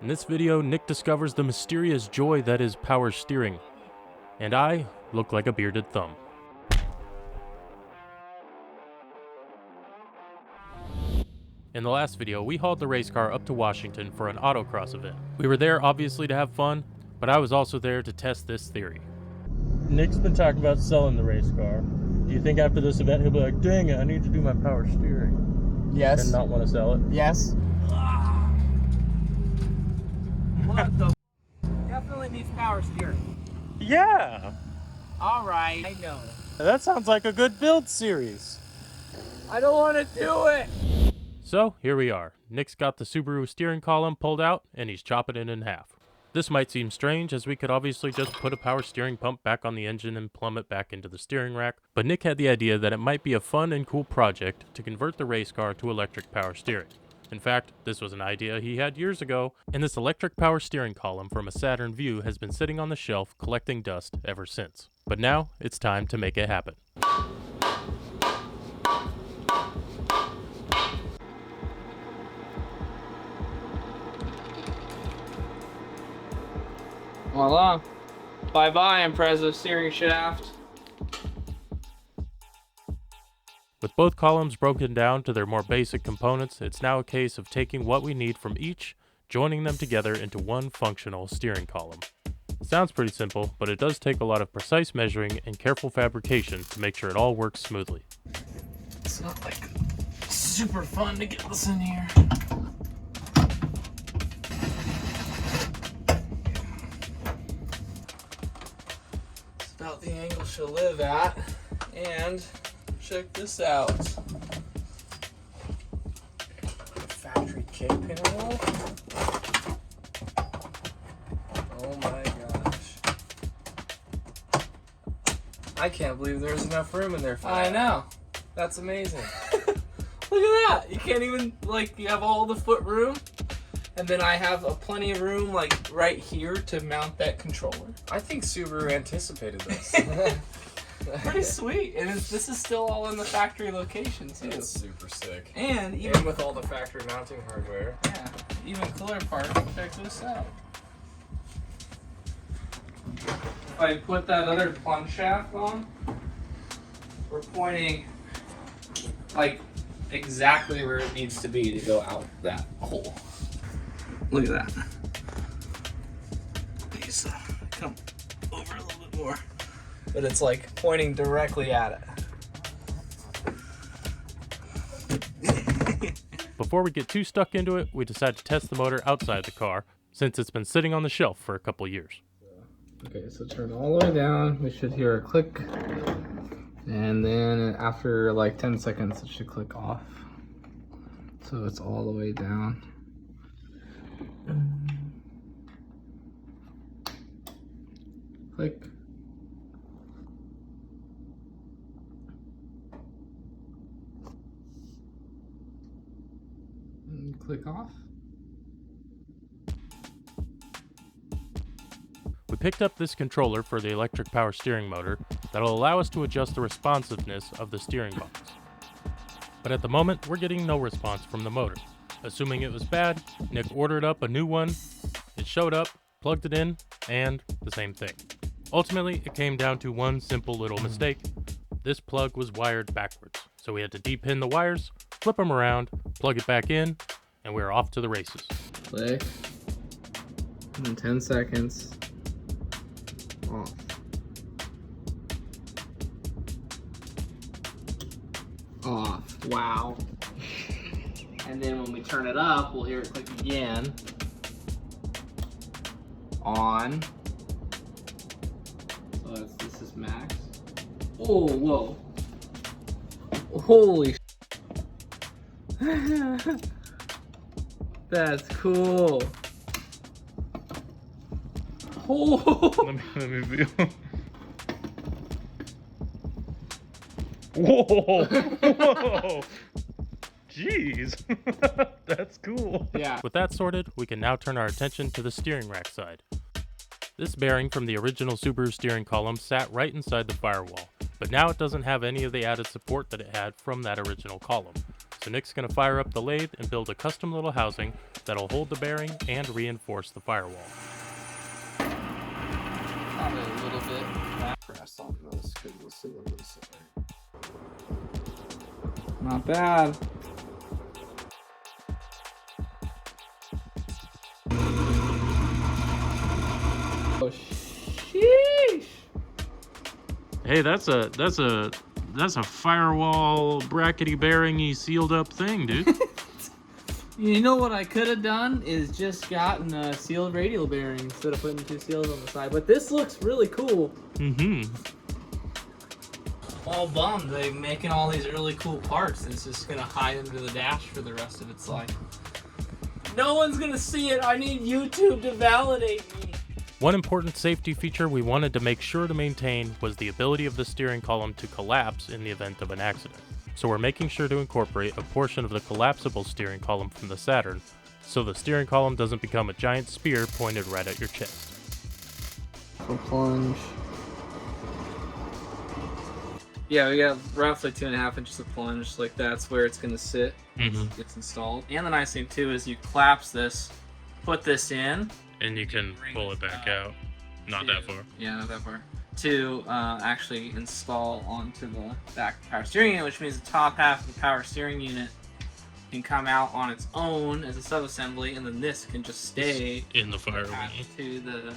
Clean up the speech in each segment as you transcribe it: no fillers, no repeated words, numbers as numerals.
In this video, Nick discovers the mysterious joy that is power steering, and I look like a bearded thumb. In the last video, we hauled the race car up to Washington for an autocross event. We were there obviously to have fun, but I was also there to test this theory. Nick's been talking about selling the race car. Do you think after this event he'll be like, dang it, I need to do my power steering? Yes. And not want to sell it? Yes. What the definitely needs power steering. Yeah! Alright, I know. That sounds like a good build series. I don't want to do it! So, here we are. Nick's got the Subaru steering column pulled out, and he's chopping it in half. This might seem strange, as we could obviously just put a power steering pump back on the engine and plumb it back into the steering rack, but Nick had the idea that it might be a fun and cool project to convert the race car to electric power steering. In fact, this was an idea he had years ago, and this electric power steering column from a Saturn Vue has been sitting on the shelf collecting dust ever since. But now, it's time to make it happen. Voila. Bye-bye, Impreza steering shaft. With both columns broken down to their more basic components, it's now a case of taking what we need from each, joining them together into one functional steering column. Sounds pretty simple, but it does take a lot of precise measuring and careful fabrication to make sure it all works smoothly. It's not like super fun to get this in here. It's about the angle she'll live at, and check this out. Factory kick pinwheel. Oh my gosh. I can't believe there's enough room in there for that. I know. That's amazing. Look at that. You can't even, like, you have all the foot room. And then I have plenty of room, like, right here to mount that controller. I think Subaru anticipated this. Pretty sweet. And this is still all in the factory location, too. That's super sick. And Even even with all the factory mounting hardware. yeah, even cooler part, check this out. If I put that other plunge shaft on, we're pointing like exactly where it needs to be to go out that hole. Look at that. These come over a little bit more, but it's like pointing directly at it. Before we get too stuck into it, we decide to test the motor outside the car, since it's been sitting on the shelf for a couple years. Okay, so turn all the way down. We should hear a click. And then after like 10 seconds, it should click off. So it's all the way down. Click. And click off. We picked up this controller for the electric power steering motor that'll allow us to adjust the responsiveness of the steering box. But at the moment, we're getting no response from the motor. Assuming it was bad, Nick ordered up a new one, it showed up, plugged it in, and the same thing. Ultimately, it came down to one simple little mistake. This plug was wired backwards, so we had to de-pin the wires, flip them around, plug it back in, and we were off to the races. Click. And then 10 seconds. Off. Off. Wow. And then when we turn it up, we'll hear it click again. On. So this is max. Oh, whoa. Holy That's cool. Oh. Let me view. Whoa! Whoa! Jeez, that's cool. Yeah. With that sorted, we can now turn our attention to the steering rack side. This bearing from the original Subaru steering column sat right inside the firewall, but now it doesn't have any of the added support that it had from that original column. So Nick's gonna fire up the lathe and build a custom little housing that'll hold the bearing and reinforce the firewall. Probably a little bit. Press on this because we'll see what we say. Not bad. Oh, sheesh. Hey, that's a firewall brackety bearingy sealed up thing, dude. You know what I could have done is just gotten a sealed radial bearing instead of putting 2 seals on the side. But this looks really cool. Mm-hmm. All bummed. They're making all these really cool parts. It's just gonna hide under the dash for the rest of its life. No one's gonna see it. I need YouTube to validate me. One important safety feature we wanted to make sure to maintain was the ability of the steering column to collapse in the event of an accident. So we're making sure to incorporate a portion of the collapsible steering column from the Saturn, so the steering column doesn't become a giant spear pointed right at your chest. For plunge. Yeah, we got roughly 2.5 inches of plunge. Like that's where it's gonna sit. It's installed. And the nice thing too is you collapse this, put this in, and you can pull it back out. Not that far. Yeah, not that far. To actually install onto the back power steering unit, which means the top half of the power steering unit can come out on its own as a subassembly, and then this can just stay in the firewall. To the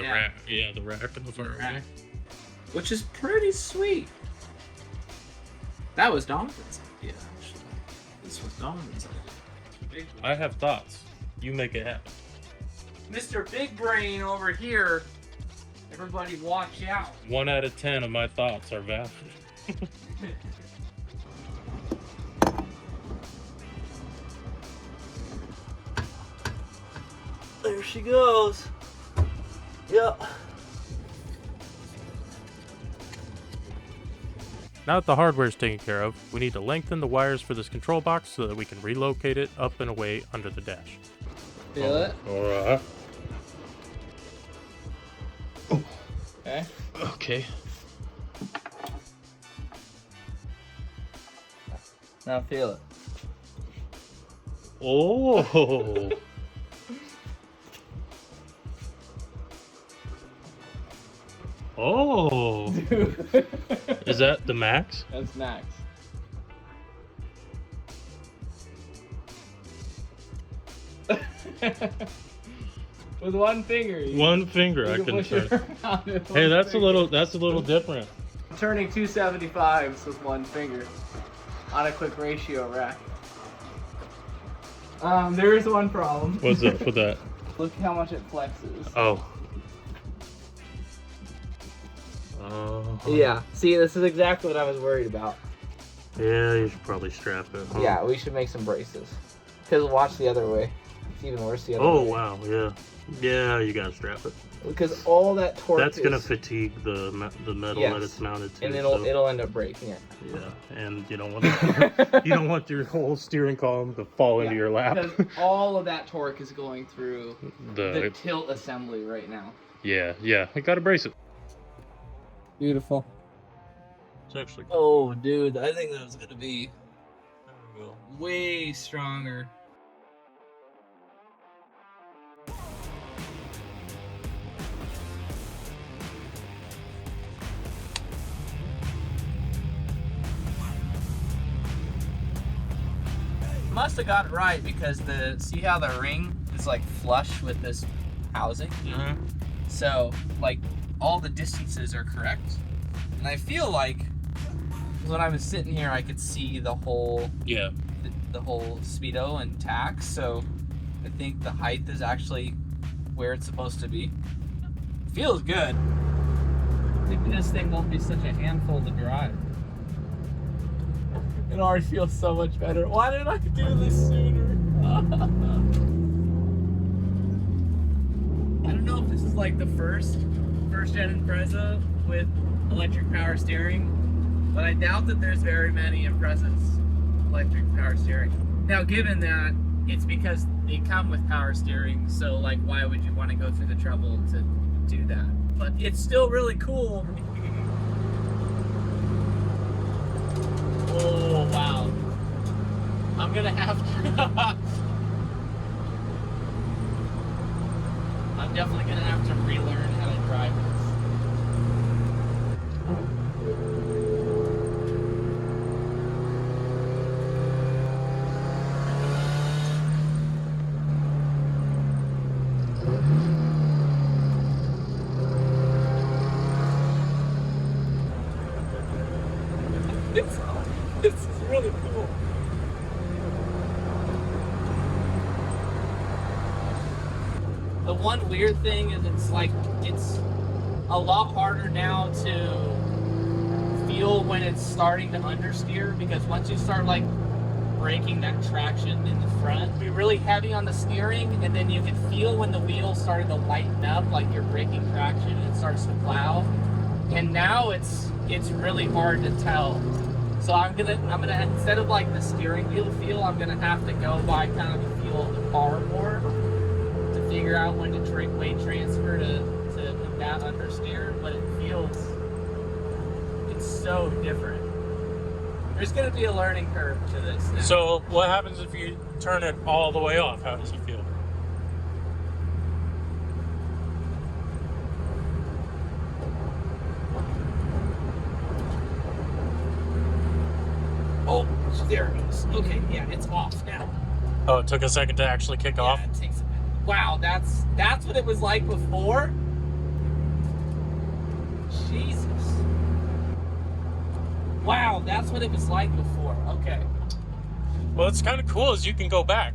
rack. Yeah, the rack and the firewall. Which is pretty sweet. That was Donovan's idea, actually. This was Donovan's idea. I have thoughts. You make it happen. Mr. Big Brain over here. Everybody watch out. 1 out of 10 of my thoughts are valid. There she goes. Yep. Now that the hardware is taken care of, we need to lengthen the wires for this control box so that we can relocate it up and away under the dash. Feel it? Alright. Okay. Okay. Now feel it. Oh. Oh. Dude. Is that the max? That's max. With one finger. One finger I can turn. Hey, that's a little different. I'm turning 275s with one finger on a quick ratio rack. There is one problem. What's up with that? Look how much it flexes. Oh. Yeah. See, this is exactly what I was worried about. Yeah, you should probably strap it. Huh? Yeah, we should make some braces. Because watch the other way. It's even worse the other way. Oh, wow, yeah. Yeah, you gotta strap it. Because all that torque That's gonna fatigue the metal that it's mounted to. And it'll end up breaking it. Yeah, and you don't want you don't want your whole steering columm to fall into your lap. Because all of that torque is going through the tilt assembly right now. Yeah, I gotta brace it. Beautiful. It's actually. Oh, dude, I think that was gonna be way stronger. Must have got it right because see how the ring is like flush with this housing? Mm-hmm. So like all the distances are correct. And I feel like when I was sitting here I could see the whole the whole speedo and tack, so I think the height is actually where it's supposed to be. Feels good. Maybe this thing won't be such a handful to drive. It already feels so much better. Why didn't I do this sooner? I don't know if this is like the first gen Impreza with electric power steering, but I doubt that there's very many Imprezas electric power steering. Now, given that it's because they come with power steering, so like why would you want to go through the trouble to do that? But it's still really cool. Oh, wow. I'm gonna have to... definitely gonna have to relearn how to drive this. This is really cool. The one weird thing is it's a lot harder now to feel when it's starting to understeer, because once you start like breaking that traction in the front, be really heavy on the steering, and then you can feel when the wheels started to lighten up, like you're breaking traction, and it starts to plow. And now it's really hard to tell. So I'm gonna instead of like the steering wheel feel, I'm gonna have to go by kind of the feel of the car more to figure out when to weight transfer to that understeer. But it's so different. There's gonna be a learning curve to this now. So what happens if you turn it all the way off? How does it feel? Oh, there it goes. Okay, yeah, it's off now. Oh, it took a second to actually kick off? It takes a minute. Wow, that's what it was like before? Jesus. Wow, that's what it was like before. Okay. Well, it's kind of cool as you can go back.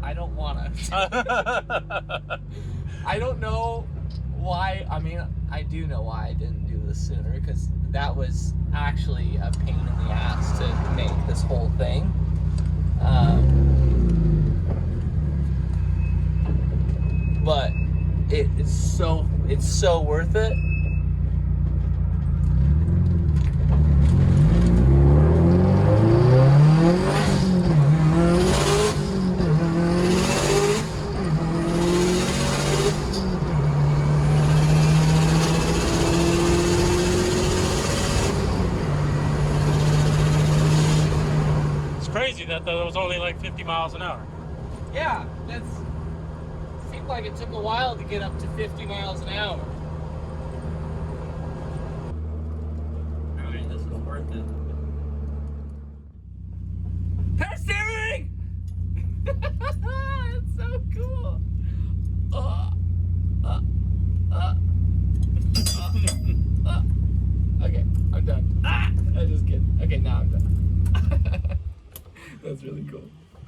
I don't want to. I don't know why. I mean, I do know why I didn't do this sooner, because that was actually a pain in the ass to make this whole thing. But it's so worth it. Crazy that was only like 50 miles an hour. Yeah, seemed like it took a while to get up to 50 miles an hour. Alright, this is worth it. Power steering! It's so cool. Okay, I'm done. I just kidding. Okay, now I'm done. That's really cool.